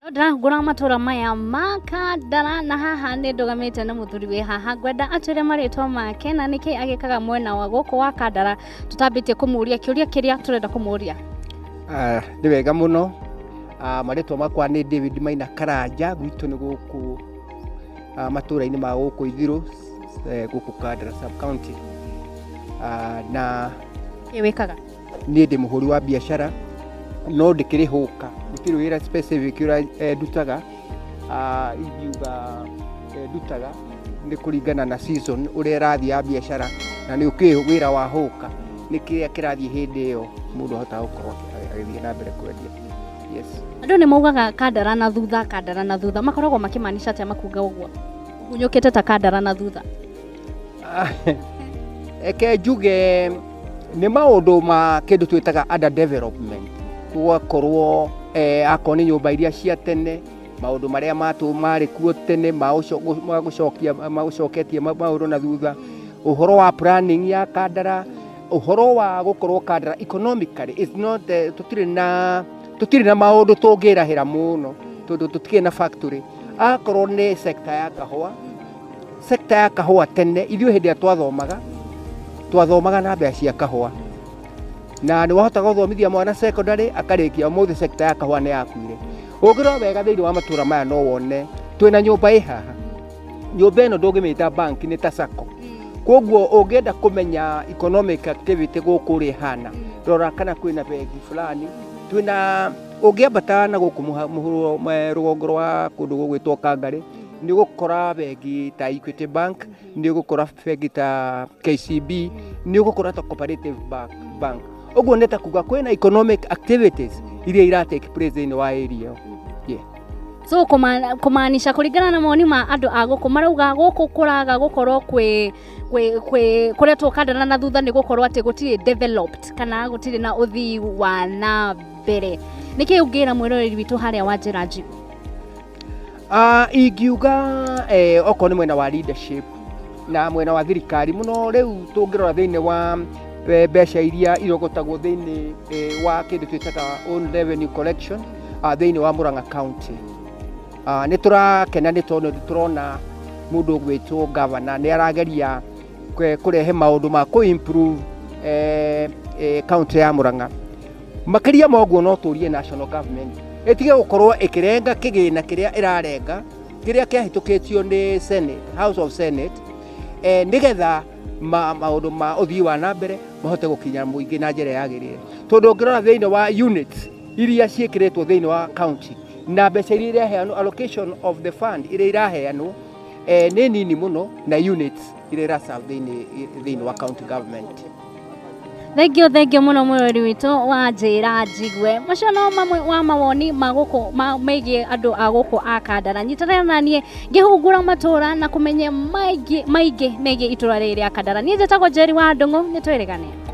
Ndĩrahungũra matũra maya ma Kandara na haha nĩ ndũgamĩte na mũthuri wĩ haha ngwenda atwĩre marĩtwa make na nĩkĩ agĩkaga mwena wa gũkũ wa Kandara tũtambĩtie kũmũria kĩũria kĩrĩa tũrenda kũmũria. Nĩ wega mũno. Marĩtwa makwa nĩ David Maina Karanja, gwitũ nĩ gũkũ matũra-inĩ ma gũkũ Ithirũ gũkũ Kandara sub county. Na wĩkaga? Niĩ ndĩ mũhũri wa biacara no ndĩkĩrĩ hũka, gũtirĩ wĩra specific ũrĩa ndutaga. Ingiuga ndutaga nĩ kũringana na season ũrĩa ĩrathiĩ ya biacara, na nĩ ũkĩĩ wĩra wa hũka nĩ kĩrĩa kĩrathiĩ hĩndĩ ĩyo mũndũ ahotaga gũkorwo agĩthiĩ na mbere kwendia. Yes. Andũ nĩ maugaga Kandara na thutha, Kandara na thutha, makoragwo makĩmaanisha atĩa makuga ũguo? Ũgunyũkĩte ta Kandara na thutha. Eke njuge nĩ maũndũ ma kĩndũ twĩtaga under development, gũgakorwo akorwo nĩ nyũmba iria cia tene, maũndũ marĩa marĩ kuo tene magũcoketie maũndũ na thutha, ũhoro wa planning ya Kandara, ũhoro wa gũkorwo Kandara economically is not tũtirĩ na maũndũ tũngĩrahĩra mũno tondũ tũtirĩ na factory. Akorwo nĩ sector ya kahũa tene, ithuĩ hĩndĩ ĩrĩa twathomaga na mbeca cia kahũa, na nĩ wahotaga gũthomithia mwana secondary akarĩkia ũmũthĩ sector ya kahũa nĩ yakuire. Ũngĩrora wega thĩinĩ wa matũra maya no wone twĩna nyũmba ĩ haha, nyũmba ĩno ndũngĩmĩta bank, nĩ ta sacco. Koguo ũngĩenda kũmenya economic activity gũkũ ũrĩa ĩhana, rora kana kwĩna bengi fulani. Ũngĩambata na gũkũ rũgongo rwa kũndũ gũgwĩtwo Kangarĩ, nĩ ũgũkora bengi ta Equity Bank, nĩ ũgũkora bengi ta KCB, nĩ ũgũkora ta Cooperative Bank. Ũguo nĩ ta kuga kwĩna economic activities iria iratake place thĩinĩ wa area. Yeah. So kũmaanisha kũringana na moni ma andũ a gũkũ marauga gũkũ kũraga gũkorwo kũretwo Kandara na thutha nĩ gũkorwo atĩ gũtirĩ developed kana gũtirĩ na ũthii wa na mbere. Nĩkĩ ũngĩra mwĩroreri witũ harĩa wa njĩra njigu? Ingiuga okorwo nĩ mwena wa leadership na mwena wa thirikari mũno, rĩu tũngĩrora thĩinĩ wa mbeca iria irogotagwo thĩinĩ wa kĩndũ twĩtaga own revenue collection thĩinĩ wa Murang'a County. Nĩ tũrakena nĩ tondũ tũrona mũndũ gwĩtwo governor nĩ arageria kũrehe maũndũ ma improve county ya Murang'a. Makĩria ma ũguo no tũrie national government ĩtige gũkorwo ĩkĩrenga kĩgĩna kĩrĩa ĩrarenga kĩrĩa kĩahĩtũkĩtio nĩ Senate, House of Senate, nĩgetha maũndũ ma ũthii wa na mbere mahote gũkinya mũingĩ na njĩra yagĩrĩire. Tondũ ũngĩrora thĩinĩ wa units iria ciĩkĩrĩtwo thĩinĩ wa county na mbeca iria iraheanwo, allocation of the fund iria iraheanwo nĩ nini mũno na units iria iraserve thĩinĩ wa county government. Thengiũ mũno mwĩroreri witũ wa njĩra njigwe. Macio no mamwe wa mawoni megiĩ andũ a gũkũ a Kandara. Nyitanĩra na niĩ ngĩhungũra matũra na kũmenya maingĩ megiĩ itũra rĩrĩ rĩa Kandara. Niĩ njĩtagwo Njeri wa Ndũng'ũ, nĩ twĩrĩgane.